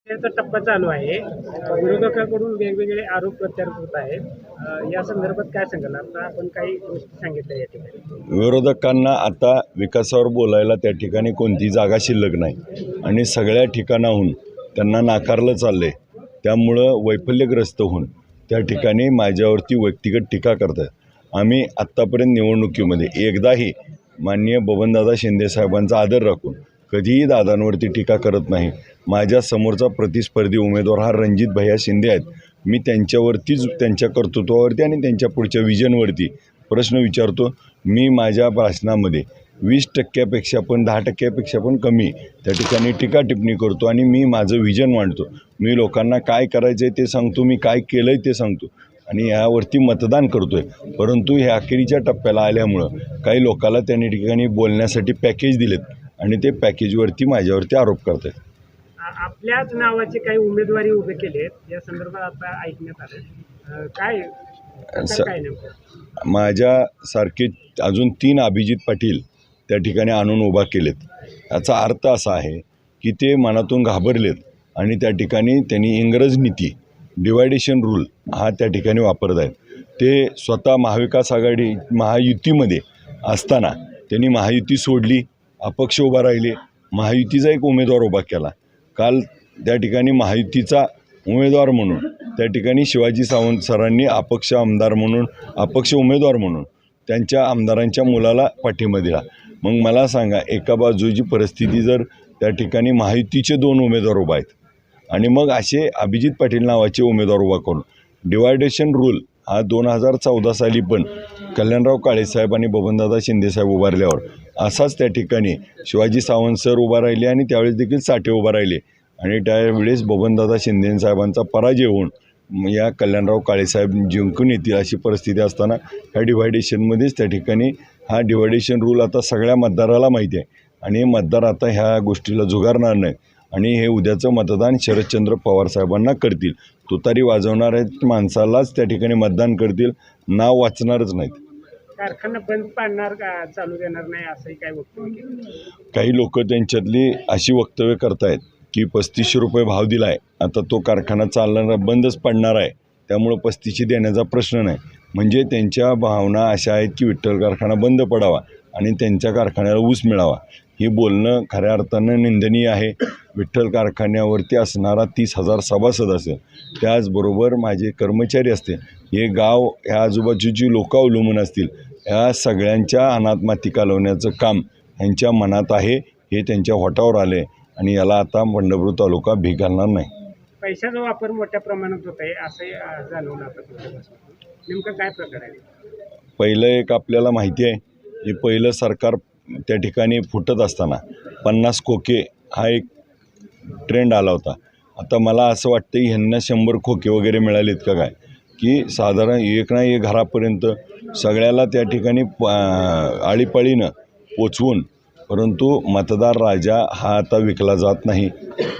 त्याचा टप्पा चालू आहे. विरोधकाकडून वेगवेगळे आरोप प्रत्यारोप होत आहेत. या संदर्भात काय सांगाल? आता आपण काही गोष्टी सांगितल्या या ठिकाणी. विरोधकांना आता विकासावर बोलायला त्या ठिकाणी कोणती जागा शिल्लक नाही आणि सगळ्या ठिकाणाहून त्यांना नाकारलं चाललं आहे. त्यामुळं वैफल्यग्रस्त होऊन त्या ठिकाणी माझ्यावरती व्यक्तिगत टीका करतात. आम्ही आत्तापर्यंत निवडणुकीमध्ये एकदाही माननीय बबनदादा शिंदेसाहेबांचा आदर राखून कधीही दादांवरती टीका करत नाही. माझ्या समोरचा प्रतिस्पर्धी उमेदवार हा रणजित भैया शिंदे आहेत. मी त्यांच्यावरतीच त्यांच्या कर्तृत्वावरती आणि त्यांच्या पुढच्या विजनवरती प्रश्न विचारतो. मी माझ्या भाषणामध्ये 20% पण 10% पण कमी त्या ठिकाणी टीका टिप्पणी करतो आणि मी माझं विजन मांडतो. मी लोकांना काय करायचं आहे ते सांगतो, मी काय केलं आहे ते सांगतो आणि यावरती मतदान करतो आहे. परंतु हे अखेरीच्या टप्प्याला आल्यामुळं काही लोकांना त्यांनी ठिकाणी बोलण्यासाठी पॅकेज दिलेत आणि ते पॅकेजवरती माझ्यावरती आरोप करत आहेत. आपल्याच नावाचे काही उमेदवारी उभे केलेत, या संदर्भात आता ऐकण्यात आलं. काय नेमकं? माझ्यासारखे अजून 3 अभिजित पाटील त्या ठिकाणी आणून उभा केलेत. याचा अर्थ असा आहे की ते मनातून घाबरलेत आणि त्या ठिकाणी त्यांनी इंग्रज नीती डिवायडेशन रूल हा त्या ठिकाणी वापरत आहेत. ते स्वतः महाविकास आघाडी महायुतीमध्ये असताना त्यांनी महायुती सोडली, अपक्ष उभा राहिले, महायुतीचा एक उमेदवार उभा केला. काल त्या ठिकाणी महायुतीचा उमेदवार म्हणून त्या ठिकाणी शिवाजी सावंत सरांनी अपक्ष आमदार म्हणून अपक्ष उमेदवार म्हणून त्यांच्या आमदारांच्या मुलाला पाठिंबा दिला. मग मला सांगा, एका बाजूची परिस्थिती जर त्या ठिकाणी महायुतीचे 2 उमेदवार उभा आहेत आणि मग असे अभिजित पाटील नावाचे उमेदवार उभा करून डिवायडेशन रूल हा 2014 साली पण कल्याणराव काळेसाहेब आणि बबनदादा शिंदेसाहेब उभारल्यावर असाच त्या ठिकाणी शिवाजी सावंत सर उभा राहिले आणि त्यावेळेस देखील साठे उभा राहिले आणि त्यावेळेस बबनदादा शिंदेसाहेबांचा पराजय होऊन या कल्याणराव काळेसाहेब जिंकून येतील अशी परिस्थिती असताना ह्या डिवायडेशनमध्येच त्या ठिकाणी हा डिवायडेशन रूल आता सगळ्या मतदाराला माहिती आहे आणि मतदार आता ह्या गोष्टीला झुगारणार नाही आणि हे उद्याचं मतदान शरदचंद्र पवार साहेबांना करतील. तुतारी वाजवणाऱ्या माणसालाच त्या ठिकाणी मतदान करतील, नाव वाचणारच नाहीत. कारखाना बंद पाडणार का चालू देणार नाही असंही काय वक्तव्य? काही लोक त्यांच्यातली अशी वक्तव्य करतायत की 3500 रुपये भाव दिला आहे, आता तो कारखाना चालणार बंदच पडणार आहे, त्यामुळं 3500 देण्याचा प्रश्न नाही. म्हणजे त्यांच्या भावना अशा आहेत की विठ्ठल कारखाना बंद पडावा आणि त्यांच्या कारखान्याला ऊस मिळावा. हे बोलणं खऱ्या अर्थानं निंदनीय आहे. विठ्ठल कारखान्यावरती असणारा 30,000 सभासद असेल, त्याचबरोबर माझे कर्मचारी असतील, हे गाव ह्या आजूबाजूची लोकं अवलंबून असतील, ह्या सगळ्यांच्या अनाथ माती कालवण्याचं काम ह्यांच्या मनात आहे. हे त्यांच्या होटावर आले आणि याला आता पंढरपूर तालुका भीक घालणार नाही. पैशाचा वापर मोठ्या प्रमाणात होत आहे असंही जाणवलं आता. नेमकं काय प्रकार आहे? पहिलं एक आपल्याला माहिती आहे की पहिलं सरकार त्या ठिकाणी फुटत असताना 50 खोके हा एक ट्रेंड आला होता. आता मला असं वाटतं की ह्यांना 100 खोके वगैरे मिळालेत का काय, की साधारण एक ना एक घरापर्यंत सगळ्याला त्या ठिकाणी आळीपाळीनं पोचवून, परंतु मतदार राजा हा आता विकला जात नाही.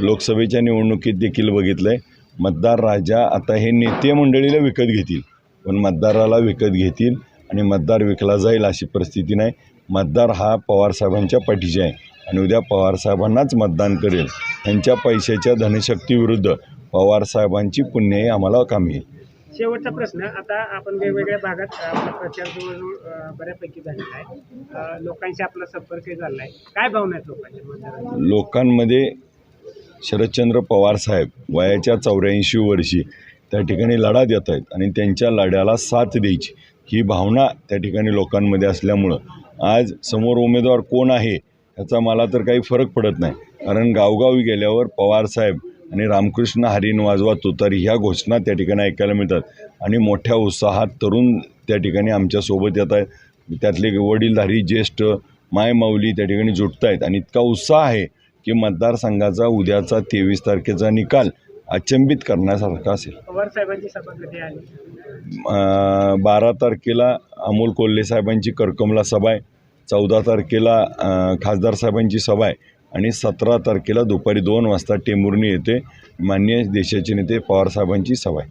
लोकसभेच्या निवडणुकीत देखील बघितलं आहे, मतदार राजा आता हे नेते मंडळीला विकत घेतील पण मतदाराला विकत घेतील आणि मतदार विकला जाईल अशी परिस्थिती नाही. मतदार हा पवारसाहेबांच्या पाठीशी आहे आणि उद्या पवारसाहेबांनाच मतदान करेल. त्यांच्या पैशाच्या धनशक्तीविरुद्ध पवारसाहेबांची पुण्याही आम्हाला कामी येईल. शेवटचा प्रश्न, आता आपण वेगवेगळ्या भागात आपला प्रचार जवळजवळ बऱ्यापैकी झालेला आहे, लोकांशी आपला संपर्क झाला आहे, काय भावना आहेत लोकांच्या? लोकांमध्ये शरदचंद्र पवार साहेब वयाच्या 84 वर्षी त्या ठिकाणी लढा देत आहेत आणि त्यांच्या लढ्याला साथ द्यायची ही भावना त्या ठिकाणी लोकांमध्ये असल्यामुळं आज समोर उमेदवार कोण आहे याचा मला तर काही फरक पडत नाही. कारण गावगावी गेल्यावर पवारसाहेब आणि रामकृष्ण हरीन वाजवा तुतारी ह्या घोषणा त्या ठिकाणी ऐकायला मिळतात आणि मोठ्या उत्साहात तरुण त्या ठिकाणी आमच्यासोबत येत आहेत. त्यातले वडीलधारी ज्येष्ठ मायमाऊली त्या ठिकाणी जुटत आहेत आणि इतका उत्साह आहे की मतदारसंघाचा उद्याचा 23 तारखेचा निकाल अचंबित करण्यासारखा असेल. पवारसाहेबांची सभा कधी आली? 12 तारखेला अमोल कोल्हे साहेबांची करकमला सभा आहे, 14 तारखेला खासदार साहेबांची सभा आहे आणि 17 तारखेला दुपारी 2 वाजता टेंभुर्णी येथे माननीय देशाचे नेते पवारसाहेबांची सभा आहे.